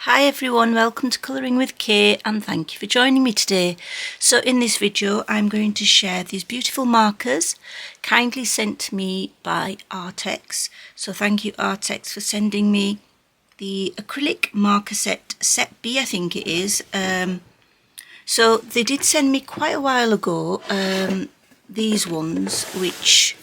Hi everyone, welcome to Colouring with Kay and thank you for joining me today. So in this video I'm going to share these beautiful markers kindly sent to me by Arrtx. So thank you Arrtx for sending me the acrylic marker set B I think it is. So they did send me quite a while ago these ones which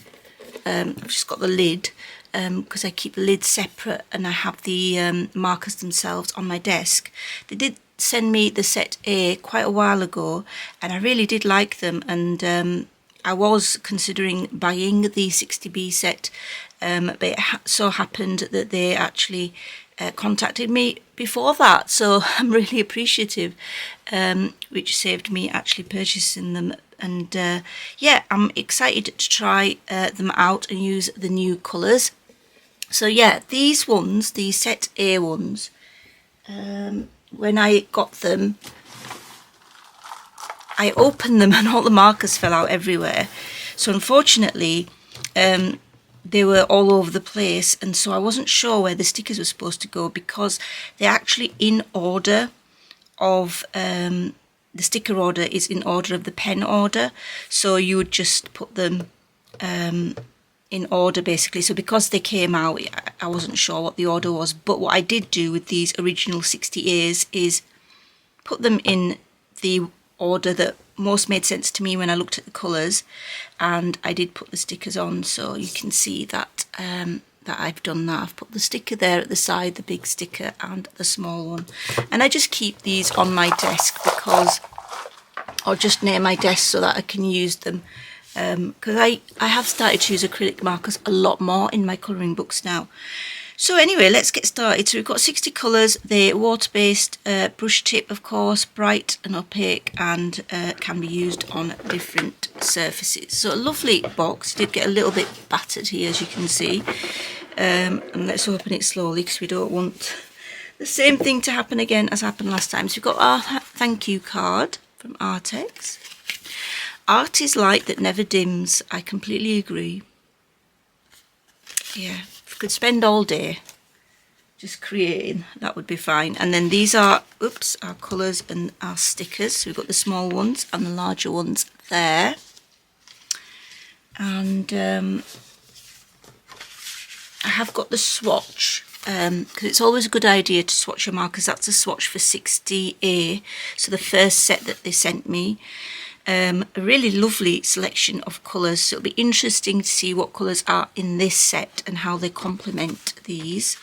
I've just got the lid because I keep the lid separate and I have the markers themselves on my desk. They did send me the set A quite a while ago and I really did like them, and I was considering buying the 60B set, but it so happened that they actually contacted me before that, so I'm really appreciative, which saved me actually purchasing them. And yeah, I'm excited to try them out and use the new colours. So yeah, these ones, the set A ones, when I got them, I opened them and all the markers fell out everywhere. So unfortunately, they were all over the place, and so I wasn't sure where the stickers were supposed to go because they're actually in order of the sticker order is in order of the pen order, so you would just put them in order basically. So because they came out, I wasn't sure what the order was, but what I did do with these original 60As is put them in the order that most made sense to me when I looked at the colours, and I did put the stickers on, so you can see that that I've done that. I've put the sticker there at the side, the big sticker and the small one, and I just keep these on my desk because, or just near my desk so that I can use them, because I have started to use acrylic markers a lot more in my colouring books now. So anyway, let's get started. So we've got 60 colours. They're water-based, brush tip of course, bright and opaque, and can be used on different surfaces. So a lovely box. Did get a little bit battered here, as you can see. And let's open it slowly because we don't want the same thing to happen again as happened last time. So we've got our thank you card from Arrtx. Art is light that never dims. I completely agree. Yeah. Could spend all day just creating, that would be fine. And then these are our colours and our stickers. So we've got the small ones and the larger ones there, and I have got the swatch because it's always a good idea to swatch your markers. That's a swatch for 60A, so the first set that they sent me. A really lovely selection of colours, so it'll be interesting to see what colours are in this set and how they complement these.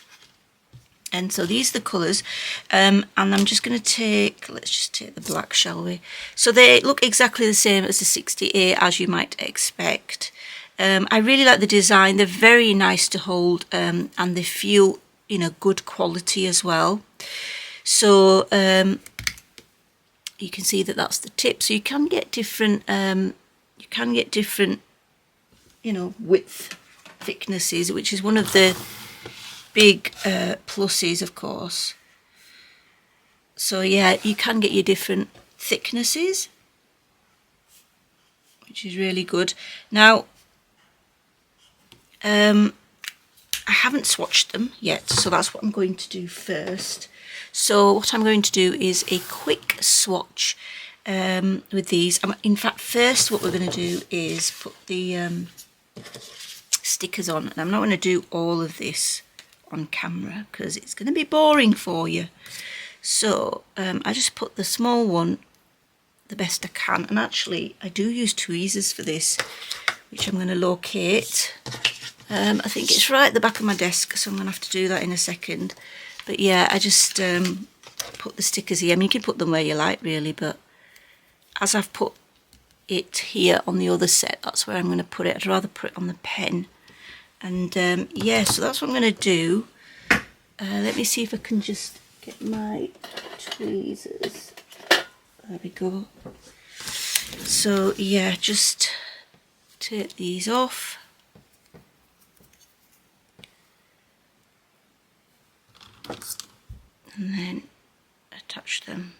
And so these are the colours, and I'm just going to take, let's just take the black, shall we? So they look exactly the same as the 60A, as you might expect. I really like the design. They're very nice to hold, and they feel, you know, good quality as well. So you can see that that's the tip, so you can get different you know, width thicknesses, which is one of the big pluses of course. So yeah, you can get your different thicknesses, which is really good. Now I haven't swatched them yet, so that's what I'm going to do first. So what I'm going to do is a quick swatch with these. In fact, first what we're going to do is put the stickers on. And I'm not going to do all of this on camera because it's going to be boring for you. So I just put the small one the best I can. And actually, I do use tweezers for this, which I'm going to locate. I think it's right at the back of my desk, so I'm going to have to do that in a second. But yeah, I just put the stickers here. I mean, you can put them where you like really, but as I've put it here on the other set, that's where I'm going to put it. I'd rather put it on the pen. And yeah, so that's what I'm going to do. Let me see if I can just get my tweezers. There we go. So yeah, just take these off. And then attach them.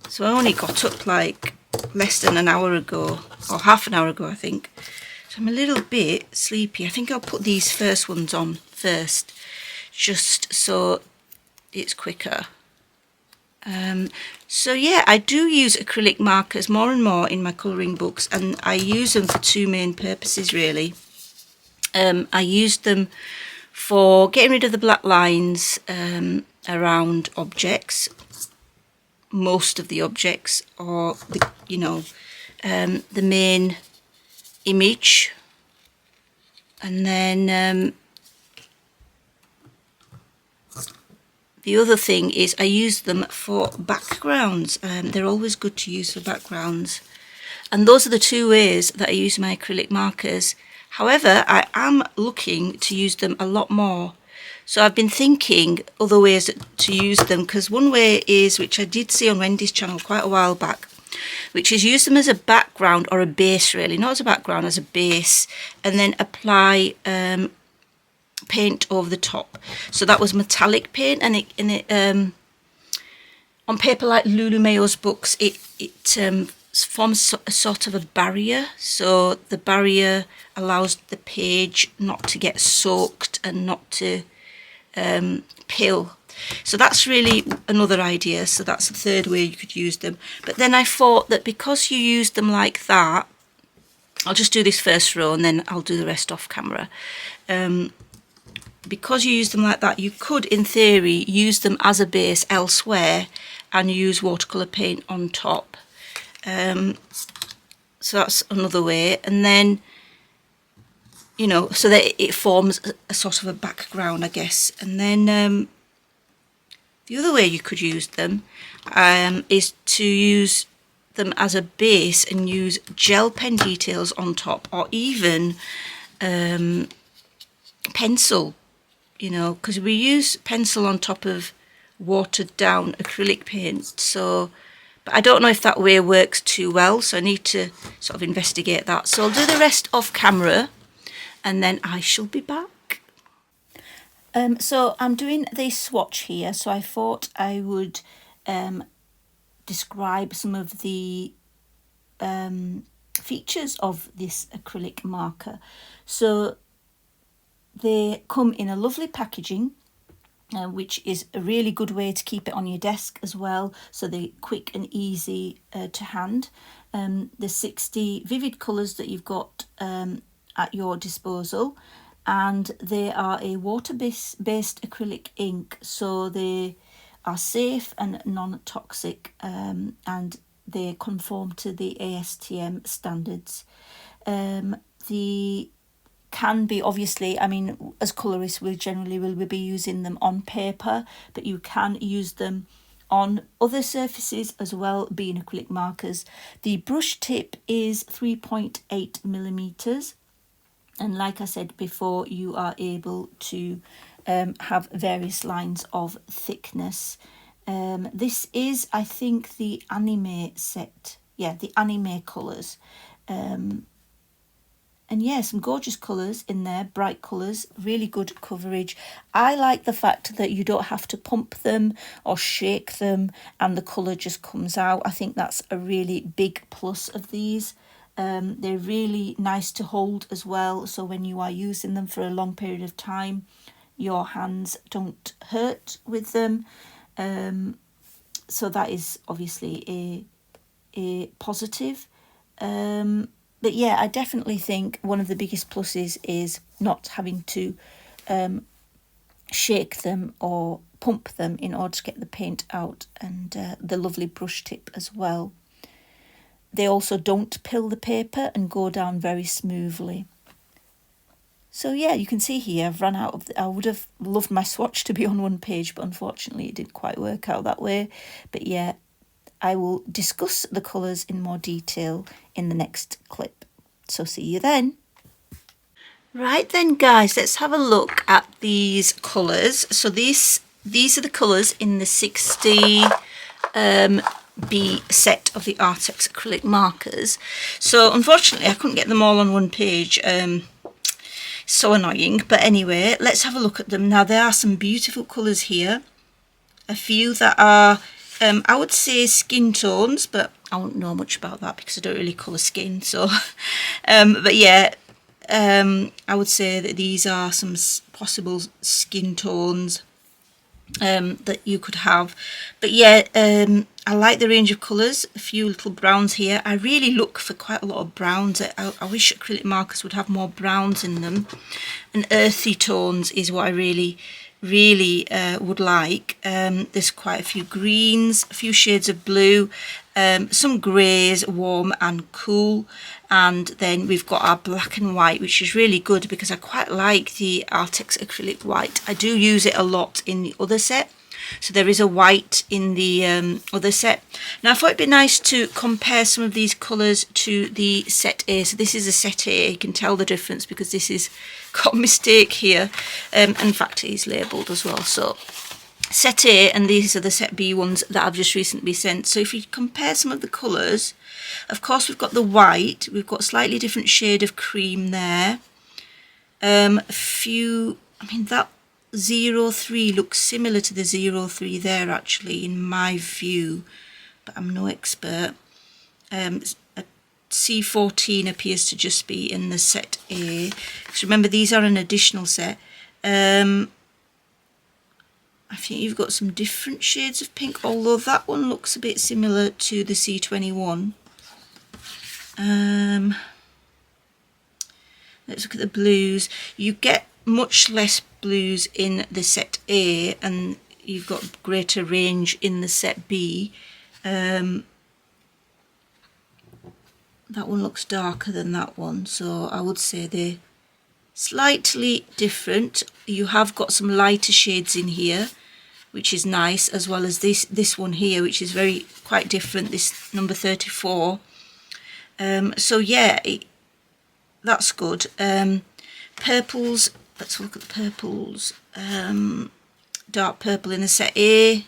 So I only got up like less than an hour ago, or half an hour ago I think, so I'm a little bit sleepy. I think I'll put these first ones on first, just so it's quicker. So yeah, I do use acrylic markers more and more in my colouring books, and I use them for two main purposes really. I use them for getting rid of the black lines around objects, most of the objects, or the, you know, the main image. And then the other thing is I use them for backgrounds. They're always good to use for backgrounds. And those are the two ways that I use my acrylic markers. However, I am looking to use them a lot more. So I've been thinking other ways to use them, because one way is, which I did see on Wendy's channel quite a while back, which is use them as a background or a base really, not as a background, as a base, and then apply paint over the top. So that was metallic paint, and it on paper like Lulu Mayo's books, it forms a sort of a barrier. So the barrier allows the page not to get soaked and not to peel. So that's really another idea. So that's the third way you could use them. But then I thought that because you use them like that, I'll just do this first row and then I'll do the rest off camera. Because you use them like that, you could in theory use them as a base elsewhere and use watercolour paint on top. So that's another way. And then, you know, so that it forms a sort of a background, I guess. And then the other way you could use them is to use them as a base and use gel pen details on top, or even pencil, you know, because we use pencil on top of watered down acrylic paint. So, but I don't know if that way works too well, so I need to sort of investigate that. So I'll do the rest off camera and then I shall be back. So I'm doing the swatch here, so I thought I would describe some of the features of this acrylic marker. So they come in a lovely packaging, which is a really good way to keep it on your desk as well, so they're quick and easy to hand. The 60 vivid colours that you've got at your disposal, and they are a water-based acrylic ink, so they are safe and non-toxic, and they conform to the ASTM standards. The can be, obviously, I mean, as colourists we generally will be using them on paper, but you can use them on other surfaces as well, being acrylic markers. The brush tip is 3.8 millimeters, and like I said before, you are able to have various lines of thickness. This is, I think, the anime set, yeah, the anime colours. And yeah, some gorgeous colours in there, bright colours, really good coverage. I like the fact that you don't have to pump them or shake them and the colour just comes out. I think that's a really big plus of these. They're really nice to hold as well, so when you are using them for a long period of time, your hands don't hurt with them. So that is obviously a positive. But yeah, I definitely think one of the biggest pluses is not having to shake them or pump them in order to get the paint out, and the lovely brush tip as well. They also don't pill the paper and go down very smoothly. So yeah, you can see here I've run out of I would have loved my swatch to be on one page, but unfortunately it didn't quite work out that way. But yeah, I will discuss the colours in more detail in the next clip. So see you then. Right then guys, let's have a look at these colours. So these are the colours in the 60 B set of the Arrtx acrylic markers. So unfortunately I couldn't get them all on one page. So annoying, but anyway, let's have a look at them. Now there are some beautiful colours here. A few that are I would say skin tones, but I won't know much about that because I don't really colour skin. So, but yeah, I would say that these are some possible skin tones. that you could have. But yeah, I like the range of colours. A few little browns here. I really look for quite a lot of browns. I wish acrylic markers would have more browns in them, and earthy tones is what I really would like. There's quite a few greens, a few shades of blue, some greys, warm and cool, and then we've got our black and white, which is really good because I quite like the Arrtx Acrylic white. I do use it a lot in the other set, so there is a white in the other set. Now I thought it'd be nice to compare some of these colours to the set A. So this is a set A, you can tell the difference because this is got a mistake here, and in fact it is labelled as well. So set A, and these are the set B ones that I've just recently sent. So if you compare some of the colours, of course we've got the white, we've got a slightly different shade of cream there. A few, I mean that 03 looks similar to the 03 there actually in my view, but I'm no expert. C14 appears to just be in the set A. So remember, these are an additional set. I think you've got some different shades of pink, although that one looks a bit similar to the C21. Let's look at the blues. You get much less blues in the set A, and you've got greater range in the set B. That one looks darker than that one, so I would say they're slightly different. You have got some lighter shades in here, which is nice, as well as this one here, which is quite different, this number 34. So yeah, that's good. Purples, let's look at the purples. Dark purple in the set A.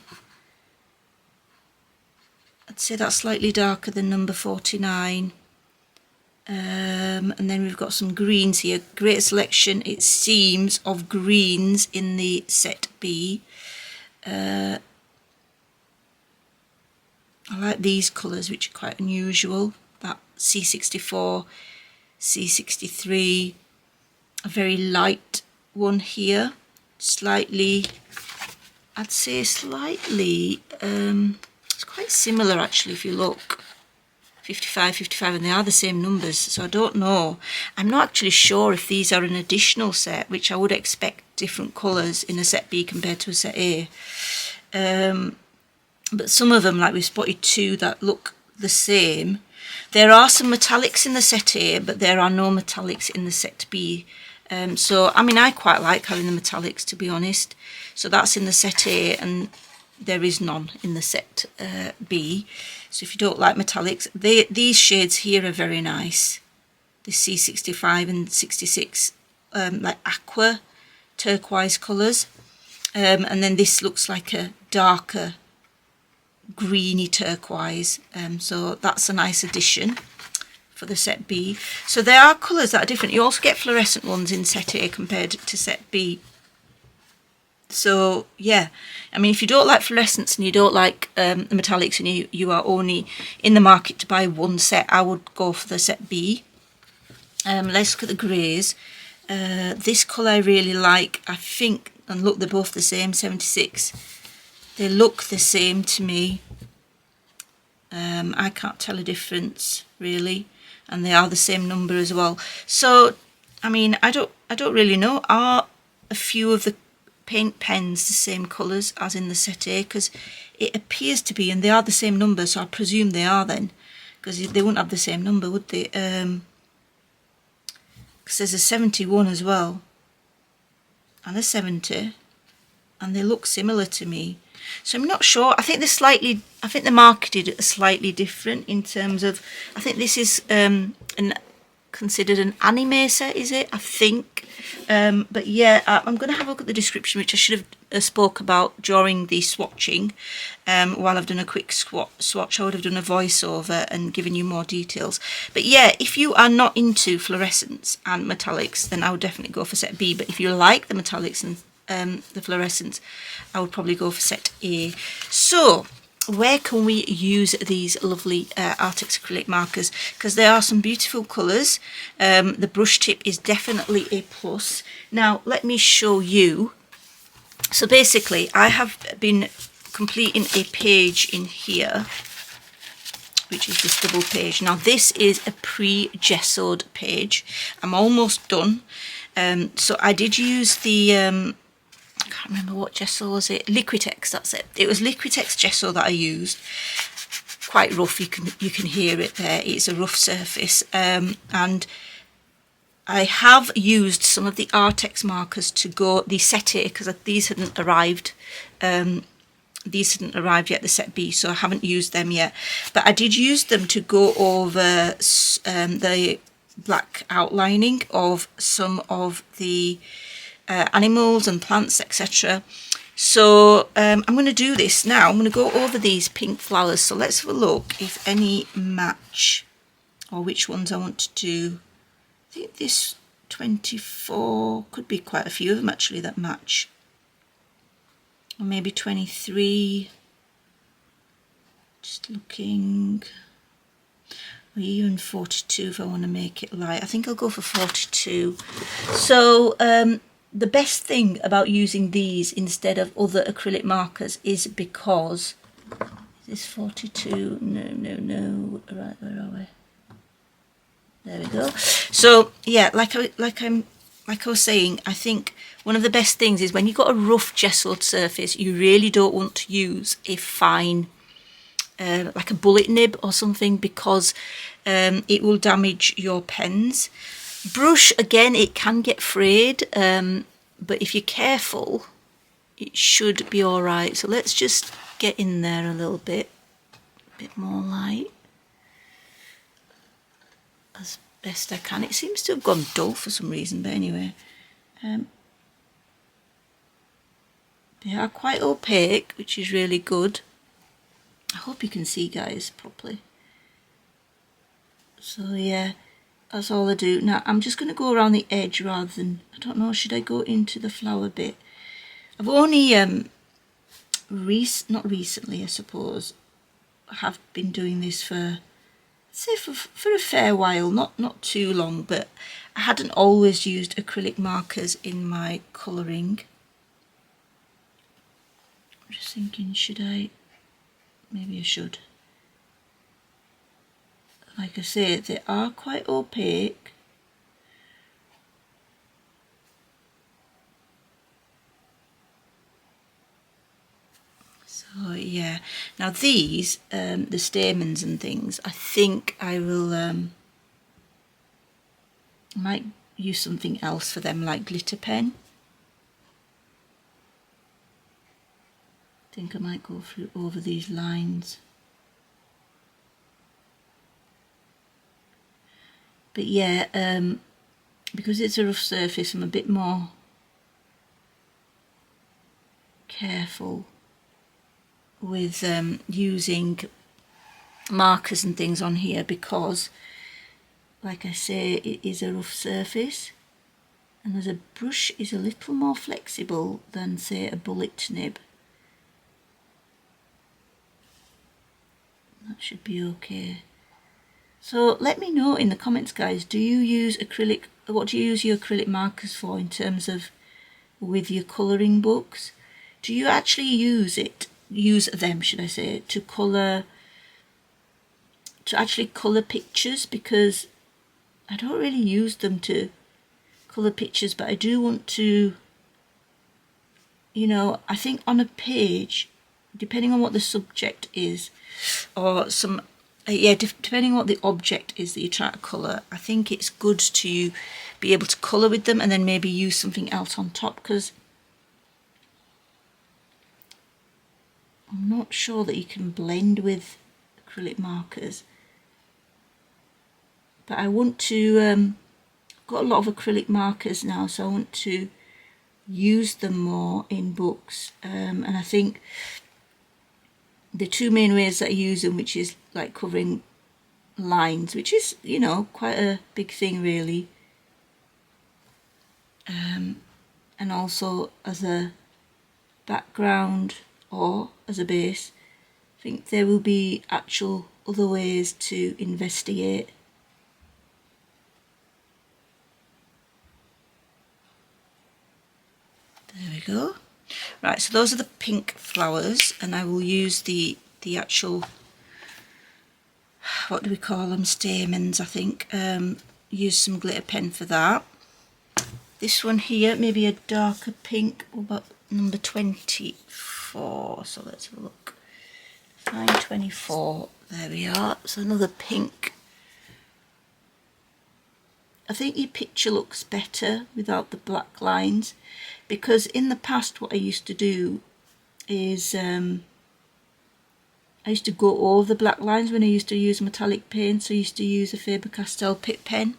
I'd say that's slightly darker than number 49. And then we've got some greens here. Great selection, it seems, of greens in the set B. I like these colours, which are quite unusual. That C64, C63, a very light one here. Slightly, I'd say slightly, it's quite similar actually if you look. 55, 55, and they are the same numbers, so I don't know. I'm not actually sure if these are an additional set, which I would expect different colours in a set B compared to a set A. But some of them, like we spotted two that look the same. There are some metallics in the set A, but there are no metallics in the set B. So, I mean, I quite like having the metallics, to be honest. So that's in the set A, and there is none in the set B. So if you don't like metallics, these shades here are very nice. The C65 and 66, like aqua turquoise colours. And then this looks like a darker greeny turquoise. So that's a nice addition for the set B. So there are colours that are different. You also get fluorescent ones in set A compared to set B. So yeah, I mean, if you don't like fluorescents and you don't like the metallics, and you are only in the market to buy one set, I would go for the set B. Let's look at the greys. This colour I really like, I think, and look, they're both the same, 76. They look the same to me. I can't tell a difference really, and they are the same number as well. So I mean, I don't really know. Are a few of the paint pens the same colours as in the set A? Because it appears to be, and they are the same number, so I presume they are then, because they wouldn't have the same number, would they? Because there's a 71 as well, and a 70, and they look similar to me. So I'm not sure. I think they're marketed slightly different in terms of, I think this is considered an anime set, is it? I think. But yeah, I'm going to have a look at the description, which I should have spoke about during the swatching. While I've done a quick swatch, I would have done a voiceover and given you more details. But yeah, if you are not into fluorescents and metallics, then I would definitely go for set B. But if you like the metallics and the fluorescents, I would probably go for set A. So where can we use these lovely Arrtx acrylic markers? Because there are some beautiful colours. The brush tip is definitely a plus. Now let me show you So basically, I have been completing a page in here, which is this double page. Now this is a pre-gessoed page. I'm almost done. So I did use the, I can't remember what gesso was it, Liquitex, that's it. It was Liquitex gesso that I used. Quite rough, you can hear it there, it's a rough surface. And I have used some of the Arrtx markers to go, the set A, because these hadn't arrived. These hadn't arrived yet, the set B, so I haven't used them yet. But I did use them to go over the black outlining of some of the animals and plants, etc. So I'm going to do this now. I'm going to go over these pink flowers. So let's have a look if any match, or which ones I want to do. I think this 24, could be quite a few of them actually that match. Or maybe 23. Just looking. Or even 42 if I want to make it light. I think I'll go for 42. So the best thing about using these instead of other acrylic markers is because, is this 42? No. Right, where are we? There we go. So yeah, like I was saying, I think one of the best things is when you've got a rough gessoed surface, you really don't want to use a fine, like a bullet nib or something, because it will damage your pens. Brush, again, it can get frayed, but if you're careful, it should be all right. So let's just get in there a little bit more light. As best I can. It seems to have gone dull for some reason, but anyway. They are quite opaque, which is really good. I hope you can see, guys, properly. So yeah, that's all I do. Now I'm just going to go around the edge rather than, I don't know, should I go into the flower bit? I've only, not recently I suppose, I have been doing this for, say for a fair while, not too long, but I hadn't always used acrylic markers in my colouring. I'm just thinking, should I? Maybe I should. Like I say, they are quite opaque. So yeah, now these, the stamens and things, I think I will, might use something else for them, like glitter pen. I think I might go through over these lines. But yeah, because it's a rough surface, I'm a bit more careful with using markers and things on here, because like I say, it is a rough surface, and as a brush is a little more flexible than, say, a bullet nib. That should be okay. So let me know in the comments, guys, do you use acrylic, what do you use your acrylic markers for in terms of with your colouring books? Do you actually use them, should I say, to colour, to actually colour pictures? Because I don't really use them to colour pictures, but I do want to, you know, I think on a page, depending on what the subject is, or some, depending on what the object is that you're trying to colour, I think it's good to be able to colour with them and then maybe use something else on top, because I'm not sure that you can blend with acrylic markers. But I want to, I've got a lot of acrylic markers now, so I want to use them more in books, and I think the two main ways that I use them, which is like covering lines, which is, you know, quite a big thing really, and also as a background or as a base. I think there will be actual other ways to investigate. There we go. Right, so those are the pink flowers, and I will use the actual, what do we call them, stamens, I think. Use some glitter pen for that. This one here, maybe a darker pink, about number 24, so let's have a look. Line 24, there we are. So another pink. I think your picture looks better without the black lines, because in the past what I used to do is I used to go over the black lines when I used to use metallic paint, so I used to use a Faber-Castell Pitt pen.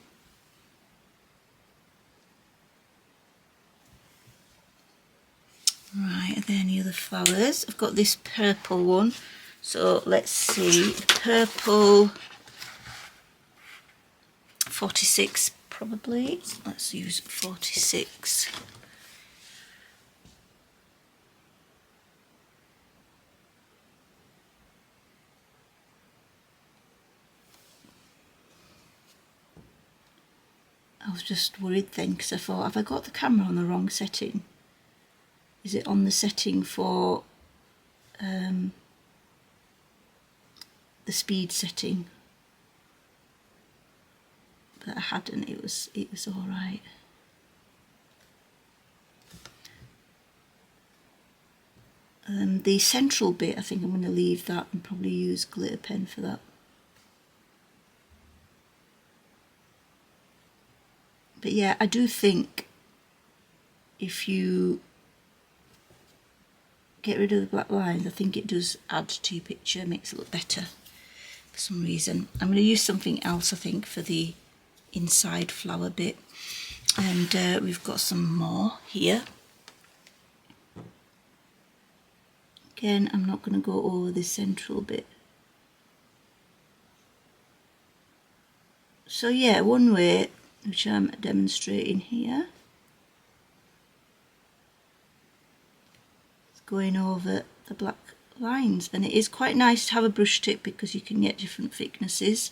Right, are there any other flowers? I've got this purple one, so let's see, purple 46 probably, let's use 46. I was just worried then, because I thought, have I got the camera on the wrong setting? Is it on the setting for the speed setting? But I hadn't. It was all right. The central bit, I think I'm going to leave that and probably use glitter pen for that. But yeah, I do think if you get rid of the black lines, I think it does add to your picture, makes it look better for some reason. I'm going to use something else, I think, for the inside flower bit. And we've got some more here. Again, I'm not going to go over the central bit. So yeah, one way, which I'm demonstrating here, is going over the black lines, and it is quite nice to have a brush tip because you can get different thicknesses.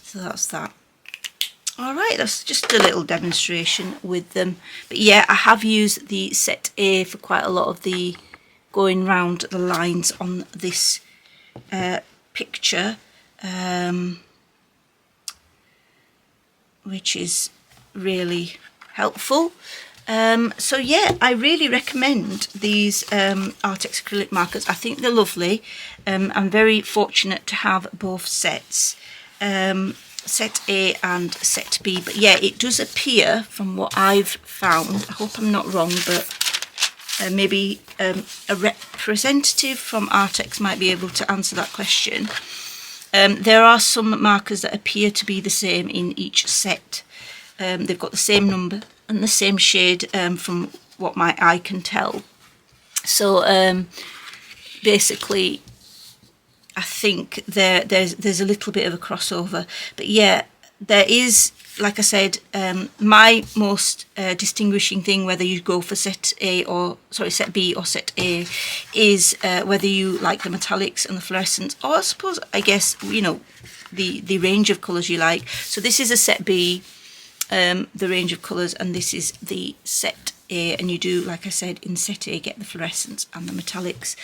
So that's that. Alright, that's just a little demonstration with them. But yeah, I have used the set A for quite a lot of the going round the lines on this picture, which is really helpful. So yeah, I really recommend these Arrtx acrylic markers. I think they're lovely. I'm very fortunate to have both sets. Set A and set B, but yeah, it does appear from what I've found, I hope I'm not wrong, but maybe a representative from Arrtx might be able to answer that question. There are some markers that appear to be the same in each set. They've got the same number and the same shade from what my eye can tell. So basically I think there's a little bit of a crossover, but yeah, there is, like I said, my most distinguishing thing, whether you go for set B or set A, is whether you like the metallics and the fluorescents, or I suppose, I guess, you know, the range of colours you like. So this is a set B, the range of colours, and this is the set A, and you do, like I said, in set A get the fluorescents and the metallics.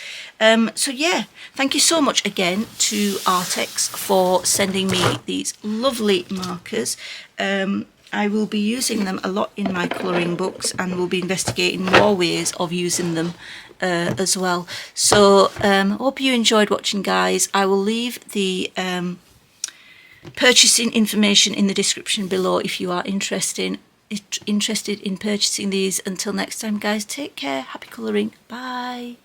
So yeah, thank you so much again to Arrtx for sending me these lovely markers. I will be using them a lot in my colouring books, and will be investigating more ways of using them as well. So hope you enjoyed watching, guys. I will leave the purchasing information in the description below if you are interested in purchasing these. Until next time, guys, take care, happy colouring, bye.